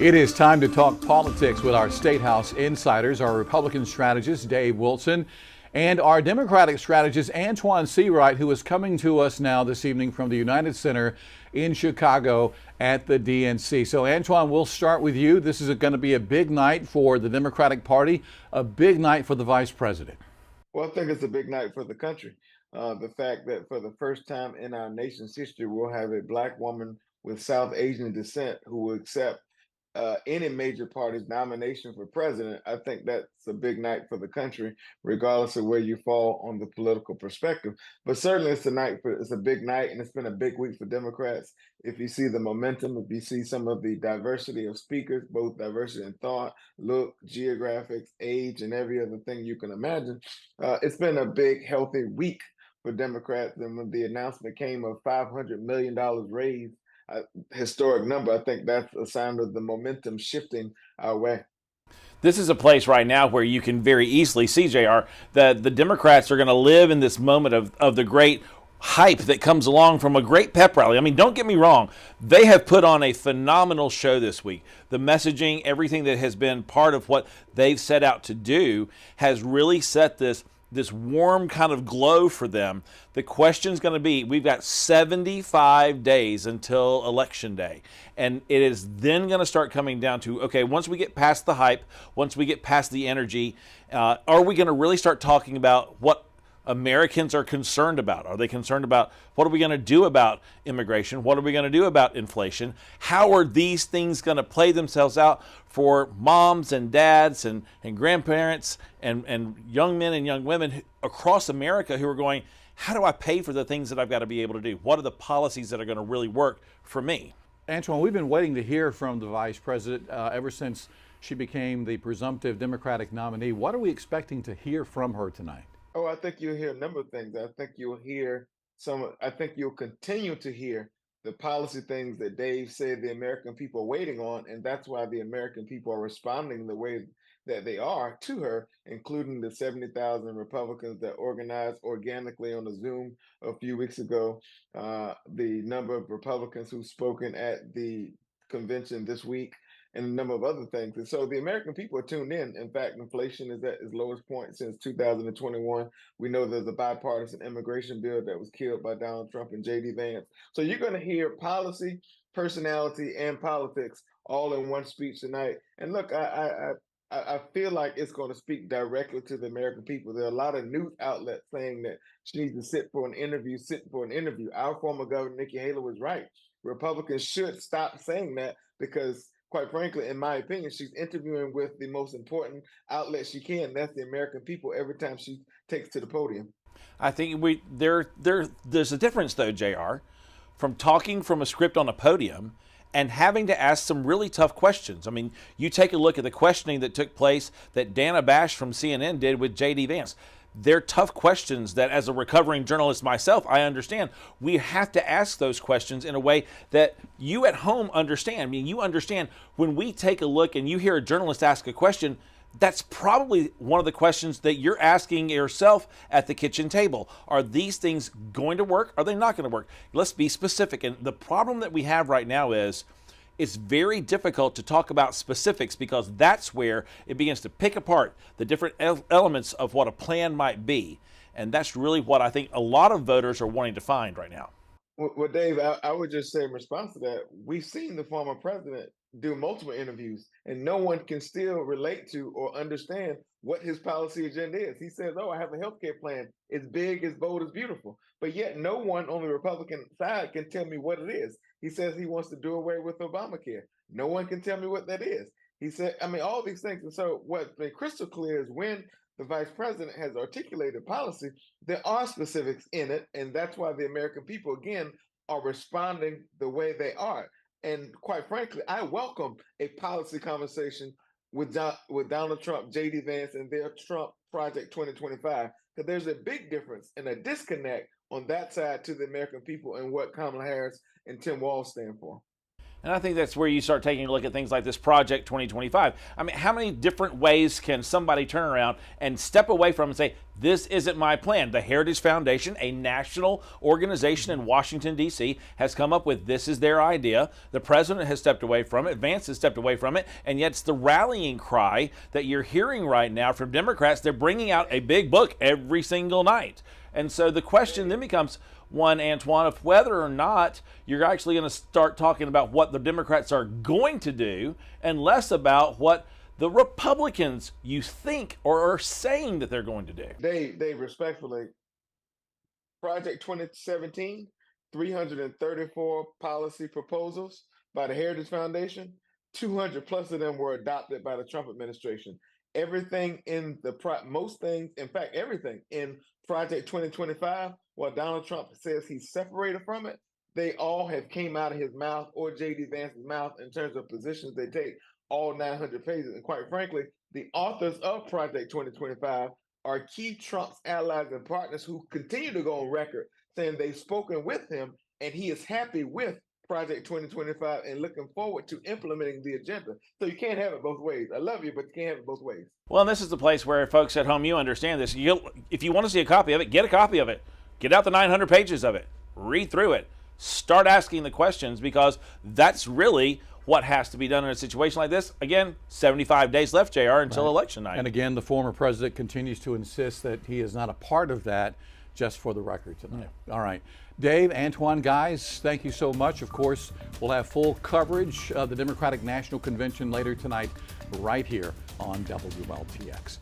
It is time to talk politics with our State House insiders, our Republican strategist, Dave Wilson, and our Democratic strategist, Antoine Seawright, who is coming to us now this evening from the United Center in Chicago at the DNC. So, Antoine, we'll start with you. This is going to be a big night for the Democratic Party, a big night for the vice president. Well, I think it's a big night for the country. The fact that for the first time in our nation's history, we'll have a Black woman with South Asian descent who will accept any major party's nomination for president. I think that's a big night for the country, regardless of where you fall on the political perspective. But certainly, it's a big night, and it's been a big week for Democrats. If you see the momentum, if you see some of the diversity of speakers, both diversity in thought, look, geographics, age, and every other thing you can imagine, it's been a big, healthy week for Democrats. And when the announcement came of $500 million raised, a historic number, I think that's a sign of the momentum shifting our way. This is a place right now where you can very easily see, JR, that the Democrats are going to live in this moment of the great hype that comes along from a great pep rally. I mean, don't get me wrong. They have put on a phenomenal show this week. The messaging, everything that has been part of what they've set out to do has really set this warm kind of glow for them. The question's going to be, we've got 75 days until Election Day. And it is then going to start coming down to, okay, once we get past the hype, once we get past the energy, are we going to really start talking about what Americans are concerned about? Are they concerned about what are we going to do about immigration? What are we going to do about inflation? How are these things going to play themselves out for moms and dads and grandparents and young men and young women across America who are going, how do I pay for the things that I've got to be able to do? What are the policies that are going to really work for me? Antoine, we've been waiting to hear from the vice president ever since she became the presumptive Democratic nominee. What are we expecting to hear from her tonight? Oh, I think you'll hear a number of things. I think you'll continue to hear the policy things that Dave said the American people are waiting on. And that's why the American people are responding the way that they are to her, including the 70,000 Republicans that organized organically on a Zoom a few weeks ago, the number of Republicans who've spoken at the convention this week, and a number of other things. And so the American people are tuned in. In fact, inflation is at its lowest point since 2021. We know there's a bipartisan immigration bill that was killed by Donald Trump and JD Vance. So you're going to hear policy, personality, and politics all in one speech tonight. And look, I feel like it's going to speak directly to the American people. There are a lot of news outlets saying that she needs to sit for an interview. Our former governor, Nikki Haley, was right. Republicans should stop saying that because, quite frankly, in my opinion, she's interviewing with the most important outlet she can. That's the American people every time she takes to the podium. I think there's a difference, though, JR, from talking from a script on a podium and having to ask some really tough questions. I mean, you take a look at the questioning that took place that Dana Bash from CNN did with JD Vance. They're tough questions that, as a recovering journalist myself, I understand. We have to ask those questions in a way that you at home understand. I mean, you understand when we take a look and you hear a journalist ask a question, that's probably one of the questions that you're asking yourself at the kitchen table. Are these things going to work? Are they not going to work? Let's be specific. And the problem that we have right now is it's very difficult to talk about specifics because that's where it begins to pick apart the different elements of what a plan might be. And that's really what I think a lot of voters are wanting to find right now. Well, Dave, I would just say in response to that, we've seen the former president do multiple interviews, and no one can still relate to or understand what his policy agenda is. He says, "Oh, I have a healthcare plan. It's big, it's bold, it's beautiful," but yet no one on the Republican side can tell me what it is. He says he wants to do away with Obamacare. No one can tell me what that is. He said, I mean, all these things. And so, what's been crystal clear is when the vice president has articulated policy, there are specifics in it. And that's why the American people, again, are responding the way they are. And quite frankly, I welcome a policy conversation with Donald Trump, JD Vance, and their Trump Project 2025. Because there's a big difference and a disconnect on that side to the American people and what Kamala Harris and Tim Walz stand for. And I think that's where you start taking a look at things like this Project 2025. I mean, how many different ways can somebody turn around and step away from and say, this isn't my plan? The Heritage Foundation, a national organization in Washington, D.C., has come up with this is their idea. The president has stepped away from it. Vance has stepped away from it. And yet it's the rallying cry that you're hearing right now from Democrats. They're bringing out a big book every single night. And so the question then becomes, one, Antoine, of whether or not you're actually going to start talking about what the Democrats are going to do and less about what the Republicans you think or are saying that they're going to do. Dave, respectfully, Project 2017, 334 policy proposals by the Heritage Foundation, 200 plus of them were adopted by the Trump administration. Everything in most things, in fact, everything in Project 2025, while Donald Trump says he's separated from it, they all have came out of his mouth or J.D. Vance's mouth in terms of positions they take, all 900 pages. And quite frankly, the authors of Project 2025 are key Trump's allies and partners who continue to go on record saying they've spoken with him and he is happy with Project 2025 and looking forward to implementing the agenda. So you can't have it both ways. I love you, but you can't have it both ways. Well, and this is the place where folks at home, you understand this. If you want to see a copy of it, get a copy of it. Get out the 900 pages of it. Read through it. Start asking the questions, because that's really what has to be done in a situation like this. Again, 75 days left, JR, until election night. And again, the former president continues to insist that he is not a part of that, just for the record tonight. Yeah. All right. Dave, Antoine, guys, thank you so much. Of course, we'll have full coverage of the Democratic National Convention later tonight right here on WLTX.